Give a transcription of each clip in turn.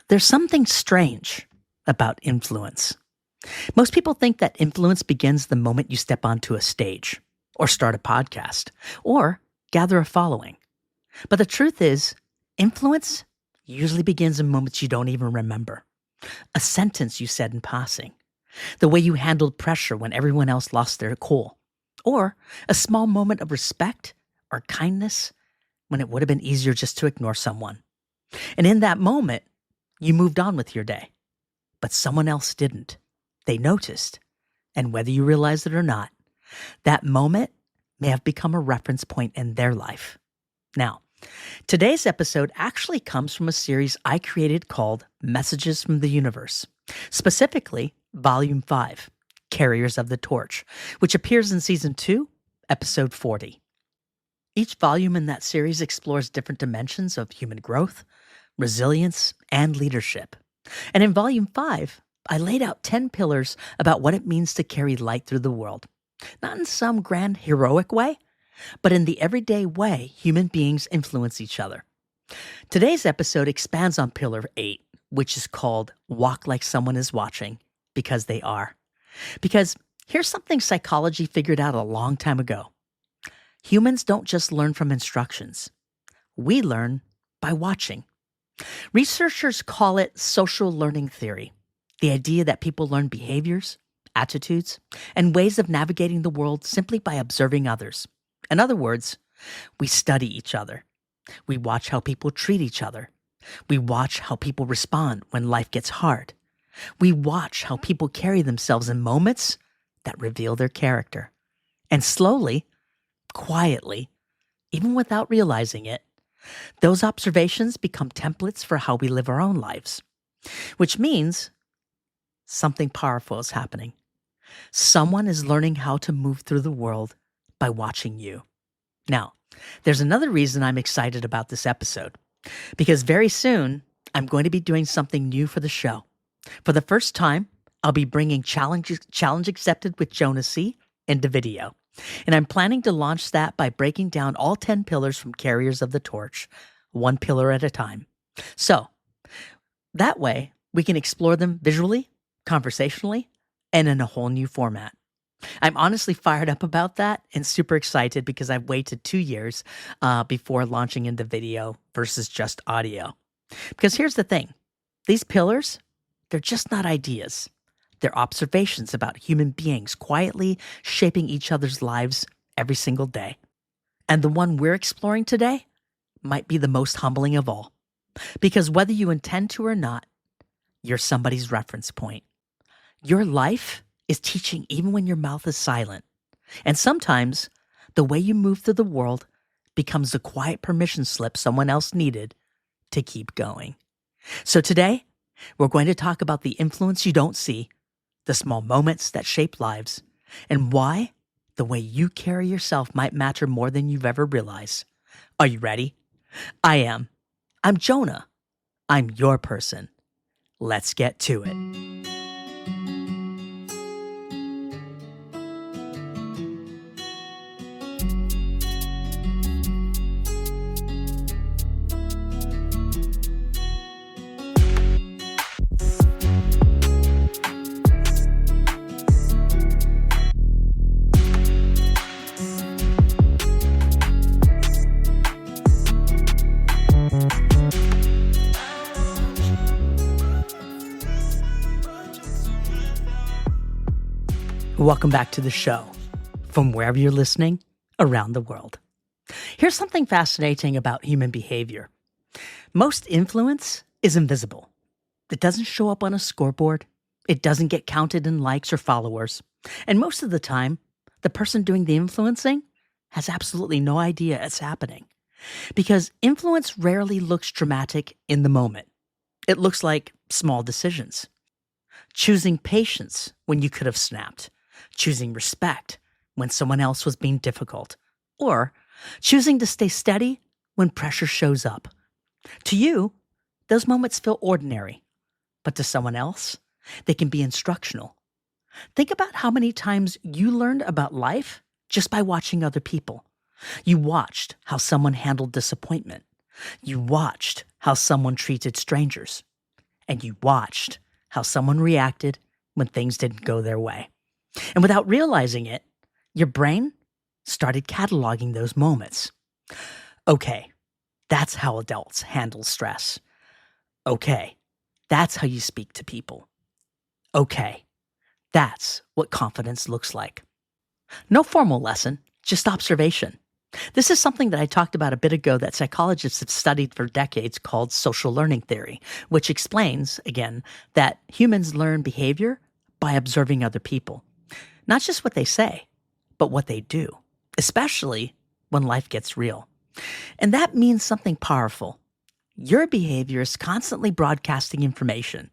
There's something strange about influence. Most people think that influence begins the moment you step onto a stage, or start a podcast, or gather a following. But the truth is, influence usually begins in moments you don't even remember. A sentence you said in passing, the way you handled pressure when everyone else lost their cool, or a small moment of respect or kindness when it would have been easier just to ignore someone. And in that moment, you moved on with your day. But someone else didn't. They noticed. And whether you realize it or not, that moment may have become a reference point in their life. Now, today's episode actually comes from a series I created called Messages from the Universe, specifically Volume 5, Carriers of the Torch, which appears in Season 2, Episode 40. Each volume in that series explores different dimensions of human growth, resilience, and leadership. And in Volume 5, I laid out 10 pillars about what it means to carry light through the world. Not in some grand heroic way, but in the everyday way human beings influence each other. Today's episode expands on Pillar 8, which is called Walk Like Someone is Watching, because they are. Because here's something psychology figured out a long time ago. Humans don't just learn from instructions. We learn by watching. Researchers call it social learning theory, the idea that people learn behaviors, attitudes, and ways of navigating the world simply by observing others. In other words, we study each other. We watch how people treat each other. We watch how people respond when life gets hard. We watch how people carry themselves in moments that reveal their character. And slowly, quietly, even without realizing it, those observations become templates for how we live our own lives. Which means something powerful is happening. Someone is learning how to move through the world by watching you. Now, there's another reason I'm excited about this episode. Because very soon, I'm going to be doing something new for the show. For the first time, I'll be bringing Challenge Accepted with Jonah into video. And I'm planning to launch that by breaking down all 10 pillars from Carriers of the Torch, one pillar at a time. So, that way, we can explore them visually, conversationally, and in a whole new format. I'm honestly fired up about that and super excited because I've waited 2 years before launching into video versus just audio. Because here's the thing. These pillars, they're just not ideas. They're observations about human beings quietly shaping each other's lives every single day. And the one we're exploring today might be the most humbling of all. Because whether you intend to or not, you're somebody's reference point. Your life is teaching even when your mouth is silent. And sometimes the way you move through the world becomes the quiet permission slip someone else needed to keep going. So today, we're going to talk about the influence you don't see, the small moments that shape lives, and why the way you carry yourself might matter more than you've ever realized. Are you ready? I am. I'm Jonah. I'm your person. Let's get to it. Welcome back to the show, from wherever you're listening around the world. Here's something fascinating about human behavior. Most influence is invisible. It doesn't show up on a scoreboard. It doesn't get counted in likes or followers. And most of the time, the person doing the influencing has absolutely no idea it's happening. Because influence rarely looks dramatic in the moment. It looks like small decisions. Choosing patience when you could have snapped. Choosing respect when someone else was being difficult, or choosing to stay steady when pressure shows up. To you, those moments feel ordinary, but to someone else, they can be instructional. Think about how many times you learned about life just by watching other people. You watched how someone handled disappointment. You watched how someone treated strangers. and you watched how someone reacted when things didn't go their way. And without realizing it, your brain started cataloging those moments. Okay, that's how adults handle stress. Okay, that's how you speak to people. Okay, that's what confidence looks like. No formal lesson, just observation. This is something that I talked about a bit ago that psychologists have studied for decades called social learning theory, which explains, again, that humans learn behavior by observing other people. Not just what they say, but what they do, especially when life gets real. And that means something powerful. Your behavior is constantly broadcasting information.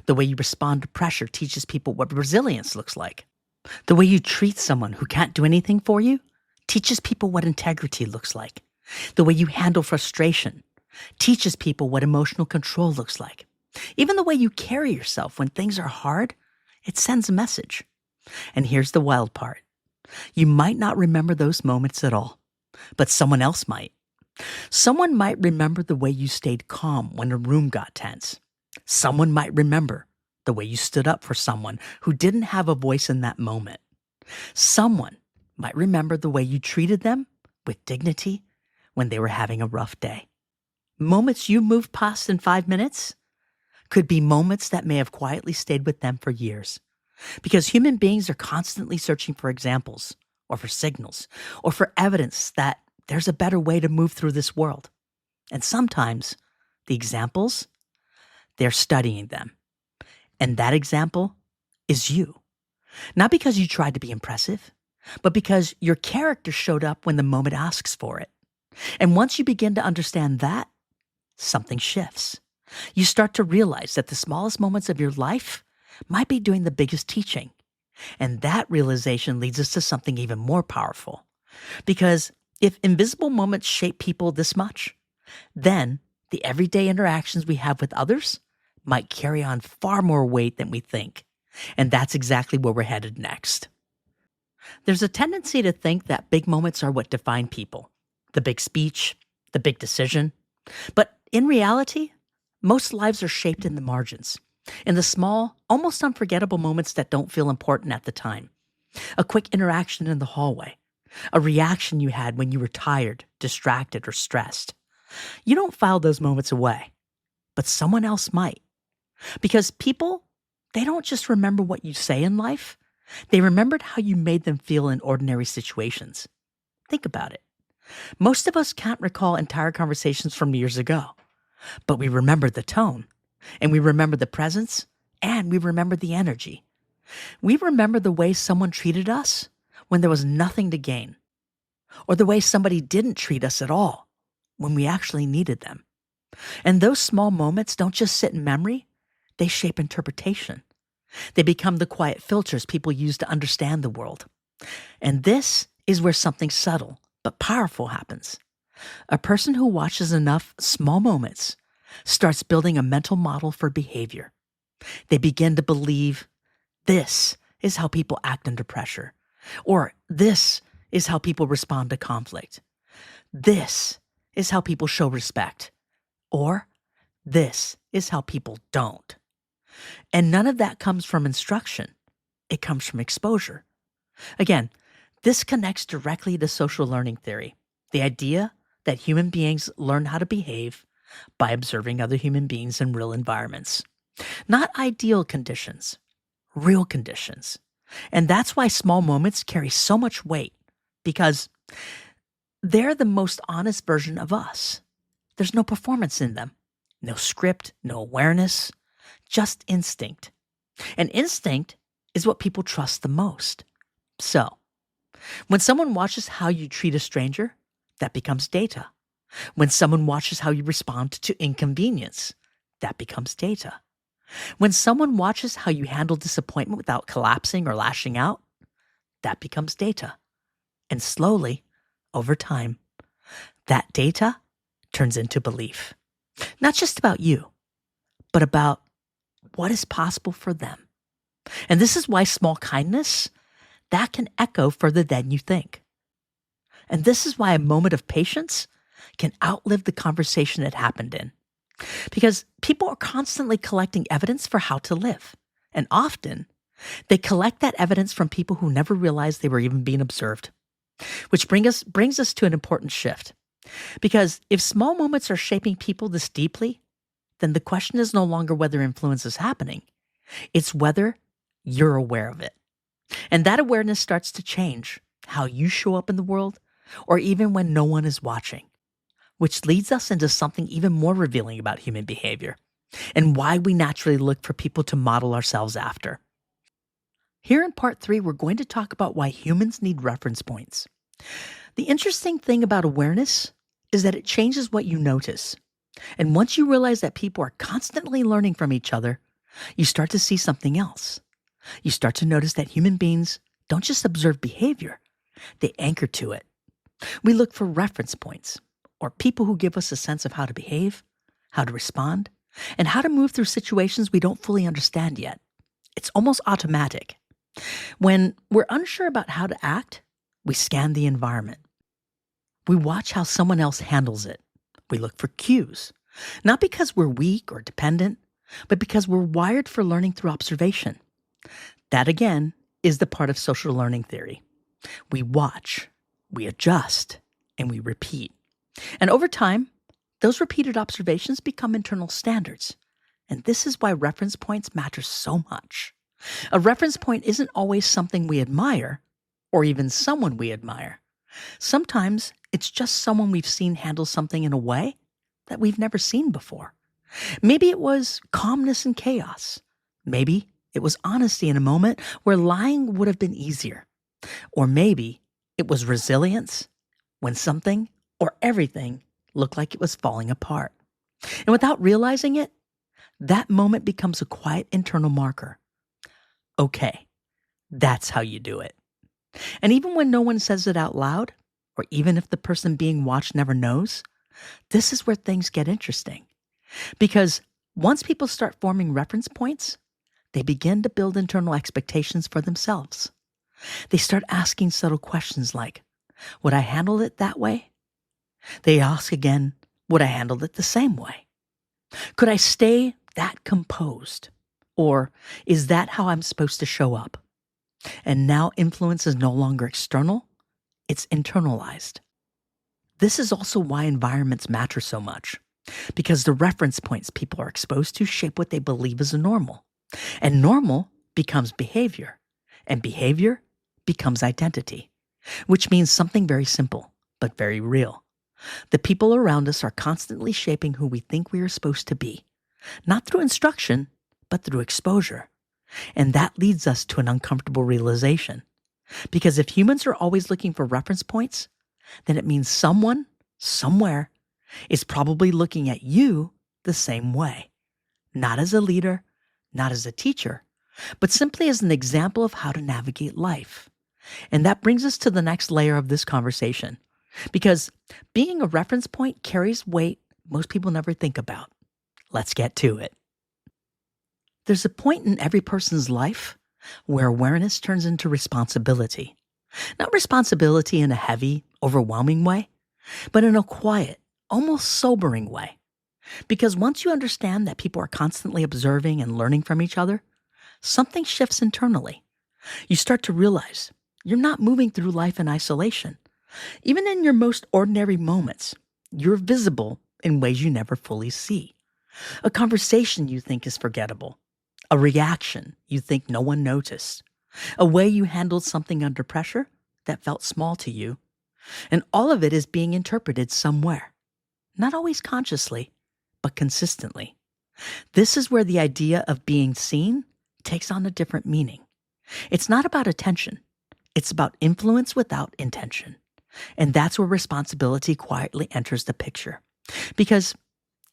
The way you respond to pressure teaches people what resilience looks like. The way you treat someone who can't do anything for you teaches people what integrity looks like. The way you handle frustration teaches people what emotional control looks like. Even the way you carry yourself when things are hard, it sends a message. And here's the wild part. You might not remember those moments at all, but someone else might. Someone might remember the way you stayed calm when a room got tense. Someone might remember the way you stood up for someone who didn't have a voice in that moment. Someone might remember the way you treated them with dignity when they were having a rough day. Moments you moved past in 5 minutes could be moments that may have quietly stayed with them for years. Because human beings are constantly searching for examples, or for signals, or for evidence that there's a better way to move through this world. And sometimes the examples, they're studying them. And that example is you. Not because you tried to be impressive, but because your character showed up when the moment asks for it. And once you begin to understand that, something shifts. You start to realize that the smallest moments of your life might be doing the biggest teaching. And that realization leads us to something even more powerful. Because if invisible moments shape people this much, then the everyday interactions we have with others might carry on far more weight than we think. And that's exactly where we're headed next. There's a tendency to think that big moments are what define people. The big speech, the big decision. But in reality, most lives are shaped in the margins. In the small, almost unforgettable moments that don't feel important at the time. A quick interaction in the hallway. A reaction you had when you were tired, distracted, or stressed. You don't file those moments away, but someone else might. Because people, they don't just remember what you say in life. They remembered how you made them feel in ordinary situations. Think about it. Most of us can't recall entire conversations from years ago, but we remember the tone. And we remember the presence, and we remember the energy. We remember the way someone treated us when there was nothing to gain, or the way somebody didn't treat us at all when we actually needed them. And those small moments don't just sit in memory, they shape interpretation. They become the quiet filters people use to understand the world. And this is where something subtle but powerful happens. A person who watches enough small moments starts building a mental model for behavior. They begin to believe this is how people act under pressure, or this is how people respond to conflict. This is how people show respect, or this is how people don't. And none of that comes from instruction. It comes from exposure. Again, this connects directly to social learning theory, the idea that human beings learn how to behave by observing other human beings in real environments. Not ideal conditions, real conditions. And that's why small moments carry so much weight, because they're the most honest version of us. There's no performance in them, no script, no awareness, just instinct. And instinct is what people trust the most. So, when someone watches how you treat a stranger, that becomes data. When someone watches how you respond to inconvenience, that becomes data. When someone watches how you handle disappointment without collapsing or lashing out, that becomes data. And slowly, over time, that data turns into belief. Not just about you, but about what is possible for them. And this is why small kindness, that can echo further than you think. And this is why a moment of patience can outlive the conversation it happened in. Because people are constantly collecting evidence for how to live. And often, they collect that evidence from people who never realized they were even being observed. Which brings us to an important shift. Because if small moments are shaping people this deeply, then the question is no longer whether influence is happening. It's whether you're aware of it. And that awareness starts to change how you show up in the world, or even when no one is watching. Which leads us into something even more revealing about human behavior and why we naturally look for people to model ourselves after. Here in part 3, we're going to talk about why humans need reference points. The interesting thing about awareness is that it changes what you notice. And once you realize that people are constantly learning from each other, you start to see something else. You start to notice that human beings don't just observe behavior, they anchor to it. We look for reference points, or people who give us a sense of how to behave, how to respond, and how to move through situations we don't fully understand yet. It's almost automatic. When we're unsure about how to act, we scan the environment. We watch how someone else handles it. We look for cues, not because we're weak or dependent, but because we're wired for learning through observation. That, again, is the part of social learning theory. We watch, we adjust, and we repeat. And over time, those repeated observations become internal standards. And this is why reference points matter so much. A reference point isn't always something we admire, or even someone we admire. Sometimes it's just someone we've seen handle something in a way that we've never seen before. Maybe it was calmness in chaos. Maybe it was honesty in a moment where lying would have been easier. Or maybe it was resilience when something or everything looked like it was falling apart. And without realizing it, that moment becomes a quiet internal marker. Okay, that's how you do it. And even when no one says it out loud, or even if the person being watched never knows, this is where things get interesting. Because once people start forming reference points, they begin to build internal expectations for themselves. They start asking subtle questions like, would I handle it that way? They ask again, would I handle it the same way? Could I stay that composed? Or is that how I'm supposed to show up? And now influence is no longer external, it's internalized. This is also why environments matter so much, because the reference points people are exposed to shape what they believe is normal. And normal becomes behavior, and behavior becomes identity, which means something very simple, but very real. The people around us are constantly shaping who we think we are supposed to be, not through instruction, but through exposure. And that leads us to an uncomfortable realization. Because if humans are always looking for reference points, then it means someone, somewhere, is probably looking at you the same way. Not as a leader, not as a teacher, but simply as an example of how to navigate life. And that brings us to the next layer of this conversation. Because being a reference point carries weight most people never think about. Let's get to it. There's a point in every person's life where awareness turns into responsibility. Not responsibility in a heavy, overwhelming way, but in a quiet, almost sobering way. Because once you understand that people are constantly observing and learning from each other, something shifts internally. You start to realize you're not moving through life in isolation. Even in your most ordinary moments, you're visible in ways you never fully see. A conversation you think is forgettable. A reaction you think no one noticed. A way you handled something under pressure that felt small to you. And all of it is being interpreted somewhere. Not always consciously, but consistently. This is where the idea of being seen takes on a different meaning. It's not about attention. It's about influence without intention. And that's where responsibility quietly enters the picture. Because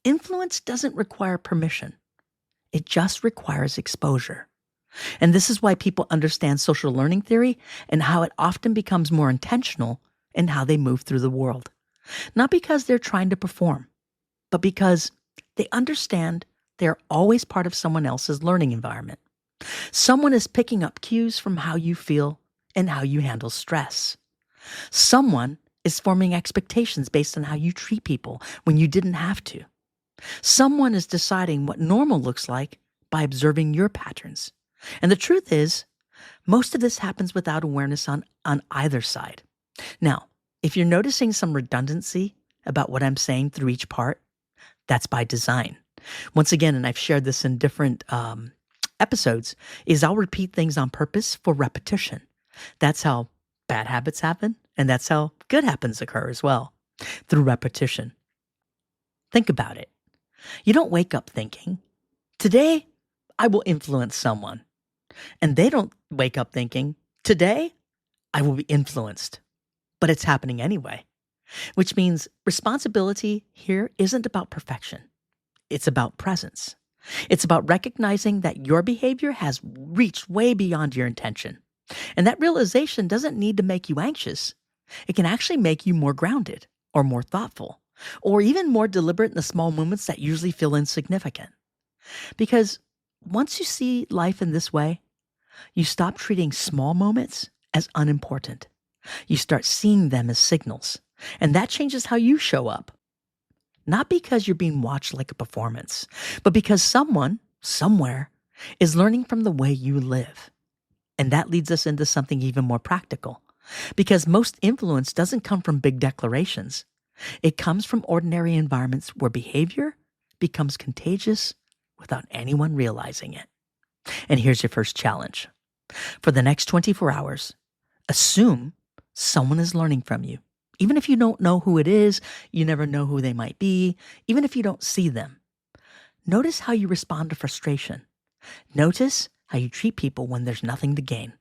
influence doesn't require permission. It just requires exposure. And this is why people understand social learning theory and how it often becomes more intentional in how they move through the world. Not because they're trying to perform, but because they understand they're always part of someone else's learning environment. Someone is picking up cues from how you feel and how you handle stress. Someone is forming expectations based on how you treat people when you didn't have to. Someone is deciding what normal looks like by observing your patterns. And the truth is, most of this happens without awareness on either side. Now, if you're noticing some redundancy about what I'm saying through each part, that's by design. Once again, and I've shared this in different episodes, is I'll repeat things on purpose for repetition. That's how bad habits happen, and that's how good habits occur as well, through repetition. Think about it. You don't wake up thinking, today I will influence someone. And they don't wake up thinking, today I will be influenced. But it's happening anyway. Which means responsibility here isn't about perfection. It's about presence. It's about recognizing that your behavior has reached way beyond your intention. And that realization doesn't need to make you anxious. It can actually make you more grounded or more thoughtful or even more deliberate in the small moments that usually feel insignificant. Because once you see life in this way, you stop treating small moments as unimportant. You start seeing them as signals, and that changes how you show up. Not because you're being watched like a performance, but because someone, somewhere, is learning from the way you live. And that leads us into something even more practical. Because most influence doesn't come from big declarations. It comes from ordinary environments where behavior becomes contagious without anyone realizing it. And here's your first challenge. For the next 24 hours, assume someone is learning from you. Even if you don't know who it is, you never know who they might be, even if you don't see them. Notice how you respond to frustration. Notice how you treat people when there's nothing to gain.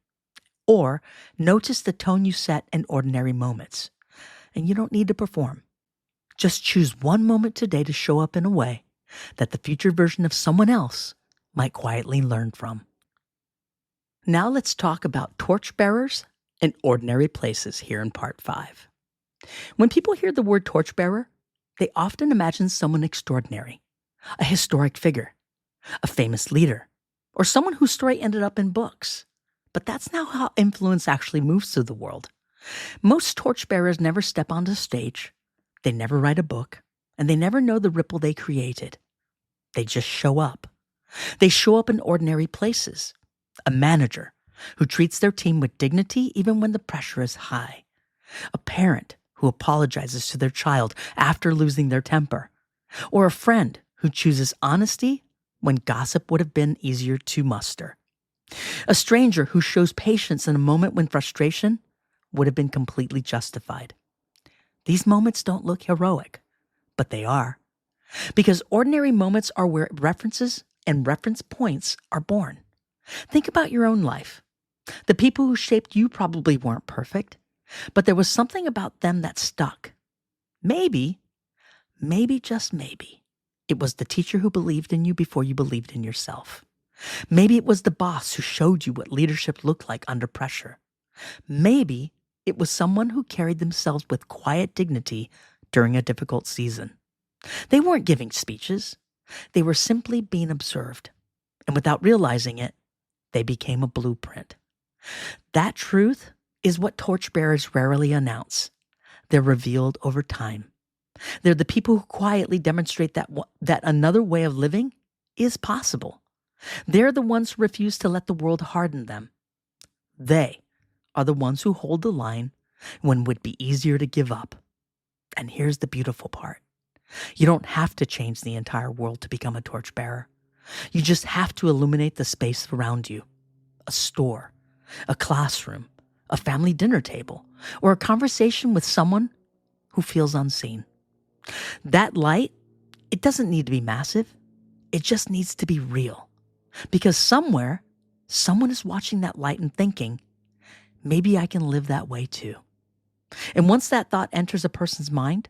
Or notice the tone you set in ordinary moments. And you don't need to perform. Just choose one moment today to show up in a way that the future version of someone else might quietly learn from. Now let's talk about torchbearers and ordinary places here in part 5. When people hear the word torchbearer, they often imagine someone extraordinary, a historic figure, a famous leader, or someone whose story ended up in books. But that's not how influence actually moves through the world. Most torchbearers never step onto stage, they never write a book, and they never know the ripple they created. They just show up. They show up in ordinary places. A manager who treats their team with dignity even when the pressure is high. A parent who apologizes to their child after losing their temper. Or a friend who chooses honesty when gossip would have been easier to muster. A stranger who shows patience in a moment when frustration would have been completely justified. These moments don't look heroic, but they are. Because ordinary moments are where references and reference points are born. Think about your own life. The people who shaped you probably weren't perfect, but there was something about them that stuck. Maybe, just maybe, it was the teacher who believed in you before you believed in yourself. Maybe it was the boss who showed you what leadership looked like under pressure. Maybe it was someone who carried themselves with quiet dignity during a difficult season. They weren't giving speeches. They were simply being observed. And without realizing it, they became a blueprint. That truth is what torchbearers rarely announce. They're revealed over time. They're the people who quietly demonstrate that another way of living is possible. They're the ones who refuse to let the world harden them. They are the ones who hold the line when it would be easier to give up. And here's the beautiful part. You don't have to change the entire world to become a torchbearer. You just have to illuminate the space around you. A store, a classroom, a family dinner table, or a conversation with someone who feels unseen. That light, it doesn't need to be massive. It just needs to be real. Because somewhere, someone is watching that light and thinking, maybe I can live that way too. And once that thought enters a person's mind,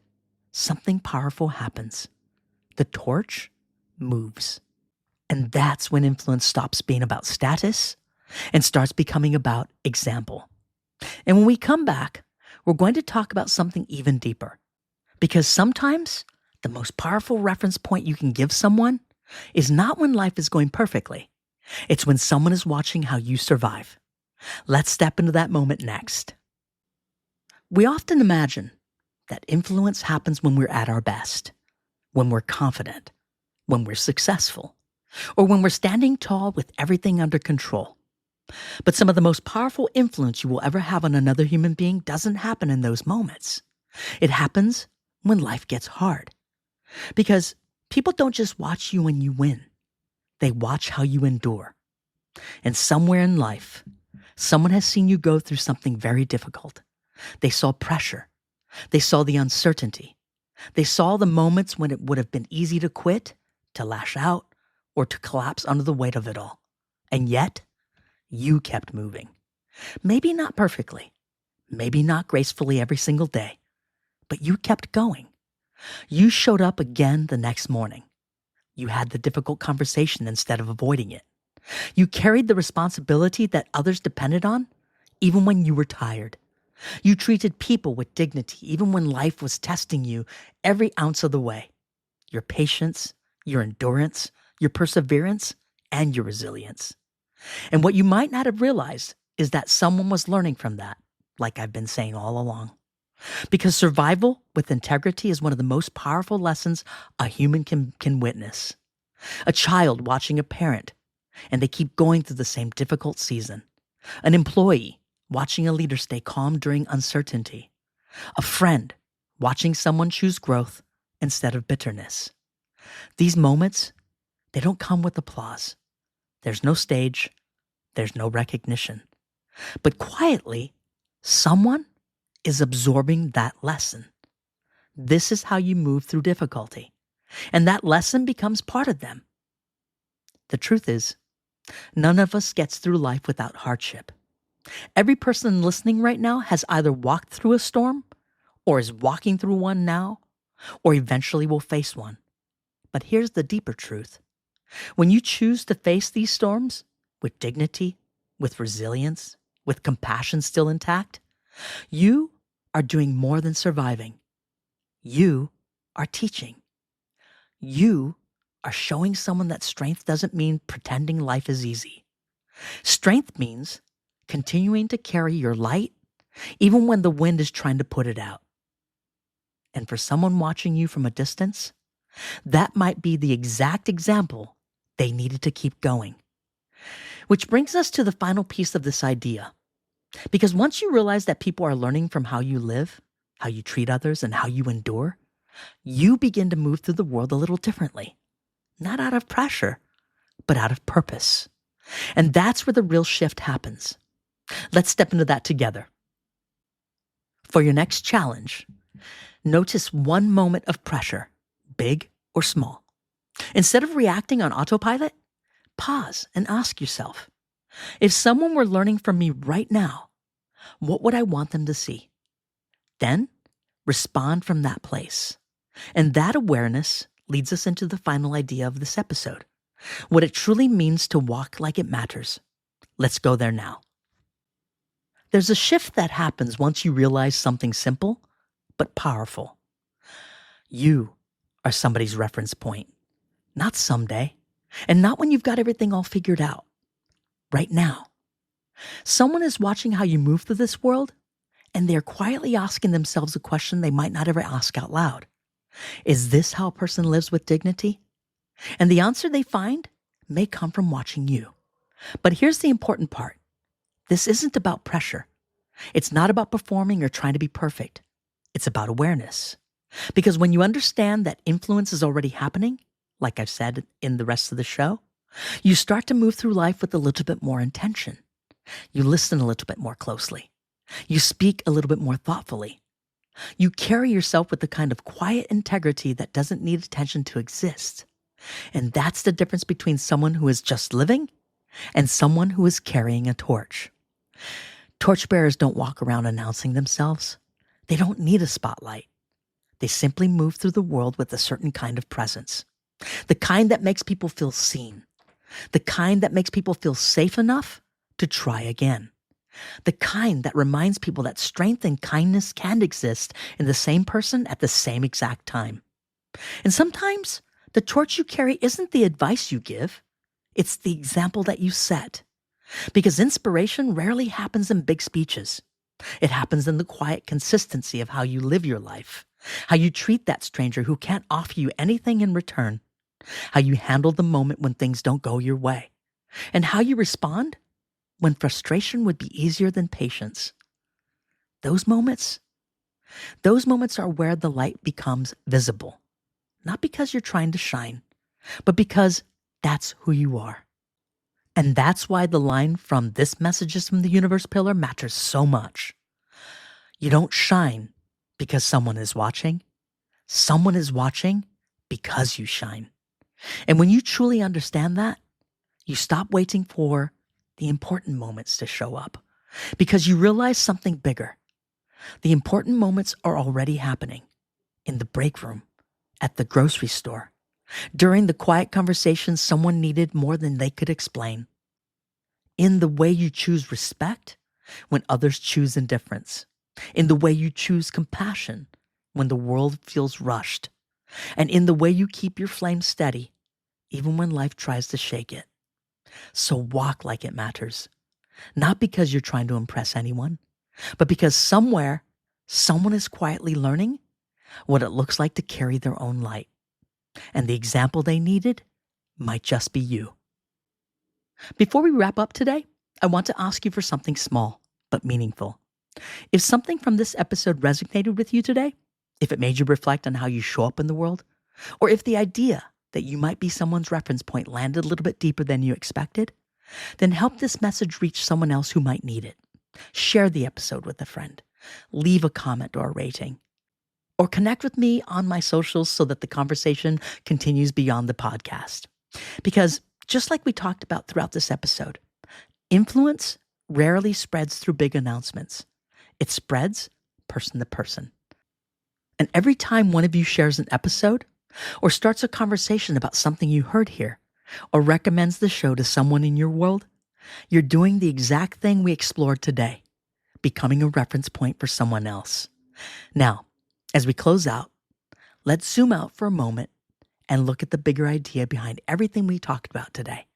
something powerful happens. The torch moves. And that's when influence stops being about status and starts becoming about example. And when we come back, we're going to talk about something even deeper. Because sometimes the most powerful reference point you can give someone is not when life is going perfectly. It's when someone is watching how you survive. Let's step into that moment next. We often imagine that influence happens when we're at our best, when we're confident, when we're successful, or when we're standing tall with everything under control. But some of the most powerful influence you will ever have on another human being doesn't happen in those moments. It happens when life gets hard. Because people don't just watch you when you win. They watch how you endure. And somewhere in life, someone has seen you go through something very difficult. They saw pressure. They saw the uncertainty. They saw the moments when it would have been easy to quit, to lash out, or to collapse under the weight of it all. And yet, you kept moving. Maybe not perfectly, maybe not gracefully every single day, but you kept going. You showed up again the next morning. You had the difficult conversation instead of avoiding it. You carried the responsibility that others depended on, even when you were tired. You treated people with dignity, even when life was testing you every ounce of the way. Your patience, your endurance, your perseverance, and your resilience. And what you might not have realized is that someone was learning from that, like I've been saying all along. Because survival with integrity is one of the most powerful lessons a human can witness. A child watching a parent, and they keep going through the same difficult season. An employee watching a leader stay calm during uncertainty. A friend watching someone choose growth instead of bitterness. These moments, they don't come with applause. There's no stage. There's no recognition. But quietly, someone is absorbing that lesson. This is how you move through difficulty. And that lesson becomes part of them. The truth is, none of us gets through life without hardship. Every person listening right now has either walked through a storm, or is walking through one now, or eventually will face one. But here's the deeper truth. When you choose to face these storms with dignity, with resilience, with compassion still intact, you are doing more than surviving. You are teaching. You are showing someone that strength doesn't mean pretending life is easy. Strength means continuing to carry your light even when the wind is trying to put it out. And for someone watching you from a distance, that might be the exact example they needed to keep going. Which brings us to the final piece of this idea. Because once you realize that people are learning from how you live, how you treat others, and how you endure, you begin to move through the world a little differently. Not out of pressure, but out of purpose. And that's where the real shift happens. Let's step into that together. For your next challenge, notice one moment of pressure, big or small. Instead of reacting on autopilot, pause and ask yourself, if someone were learning from me right now, what would I want them to see? Then respond from that place. And that awareness leads us into the final idea of this episode, what it truly means to walk like it matters. Let's go there now. There's a shift that happens once you realize something simple but powerful. You are somebody's reference point, not someday, and not when you've got everything all figured out. Right now. Someone is watching how you move through this world, and they're quietly asking themselves a question they might not ever ask out loud. Is this how a person lives with dignity? And the answer they find may come from watching you. But here's the important part. This isn't about pressure. It's not about performing or trying to be perfect. It's about awareness. Because when you understand that influence is already happening, like I've said in the rest of the show, you start to move through life with a little bit more intention. You listen a little bit more closely. You speak a little bit more thoughtfully. You carry yourself with the kind of quiet integrity that doesn't need attention to exist. And that's the difference between someone who is just living and someone who is carrying a torch. Torchbearers don't walk around announcing themselves. They don't need a spotlight. They simply move through the world with a certain kind of presence. The kind that makes people feel seen. The kind that makes people feel safe enough to try again. The kind that reminds people that strength and kindness can exist in the same person at the same exact time. And sometimes the torch you carry isn't the advice you give. It's the example that you set. Because inspiration rarely happens in big speeches. It happens in the quiet consistency of how you live your life, how you treat that stranger who can't offer you anything in return. how you handle the moment when things don't go your way, and how you respond when frustration would be easier than patience. Those moments, those moments are where the light becomes visible, not because you're trying to shine, but because that's who you are. And that's why the line from "This message is from the universe" pillar matters so much. You don't shine because someone is watching. Someone is watching because you shine. And when you truly understand that, you stop waiting for the important moments to show up because you realize something bigger. The important moments are already happening in the break room, at the grocery store, during the quiet conversations someone needed more than they could explain, in the way you choose respect when others choose indifference, in the way you choose compassion when the world feels rushed, and in the way you keep your flame steady even when life tries to shake it. So walk like it matters, not because you're trying to impress anyone, but because somewhere, someone is quietly learning what it looks like to carry their own light. And the example they needed might just be you. Before we wrap up today, I want to ask you for something small but meaningful. If something from this episode resonated with you today, if it made you reflect on how you show up in the world, or if the idea that you might be someone's reference point landed a little bit deeper than you expected, then help this message reach someone else who might need it. Share the episode with a friend. Leave a comment or a rating. Or connect with me on my socials so that the conversation continues beyond the podcast. Because just like we talked about throughout this episode, influence rarely spreads through big announcements. It spreads person to person. And every time one of you shares an episode or starts a conversation about something you heard here or recommends the show to someone in your world, you're doing the exact thing we explored today, becoming a reference point for someone else. Now, as we close out, let's zoom out for a moment and look at the bigger idea behind everything we talked about today.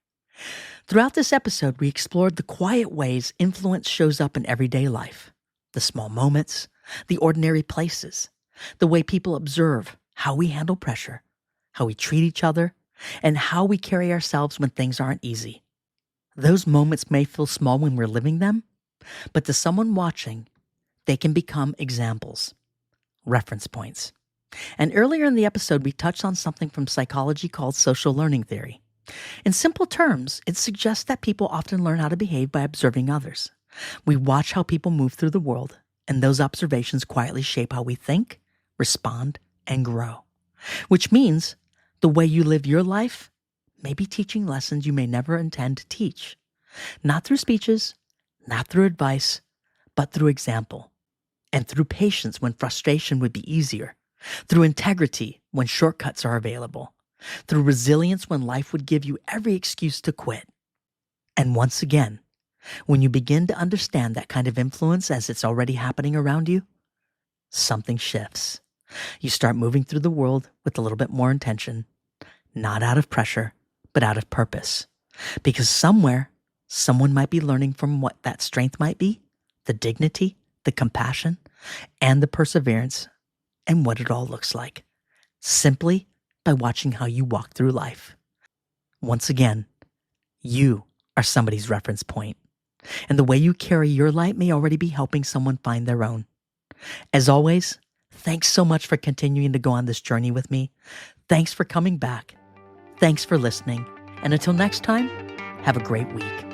Throughout this episode, we explored the quiet ways influence shows up in everyday life, the small moments, the ordinary places, the way people observe how we handle pressure, how we treat each other, and how we carry ourselves when things aren't easy. Those moments may feel small when we're living them, but to someone watching, they can become examples, reference points. And earlier in the episode, we touched on something from psychology called social learning theory. In simple terms, it suggests that people often learn how to behave by observing others. We watch how people move through the world, and those observations quietly shape how we think, respond, and grow. Which means the way you live your life may be teaching lessons you may never intend to teach. Not through speeches, not through advice, but through example. And through patience when frustration would be easier. Through integrity when shortcuts are available. Through resilience when life would give you every excuse to quit. And once again, when you begin to understand that kind of influence as it's already happening around you, something shifts. You start moving through the world with a little bit more intention, not out of pressure, but out of purpose. Because somewhere, someone might be learning from what that strength might be, the dignity, the compassion, and the perseverance, and what it all looks like, simply by watching how you walk through life. Once again, you are somebody's reference point, and the way you carry your light may already be helping someone find their own. As always, thanks so much for continuing to go on this journey with me. Thanks for coming back. Thanks for listening. And until next time, have a great week.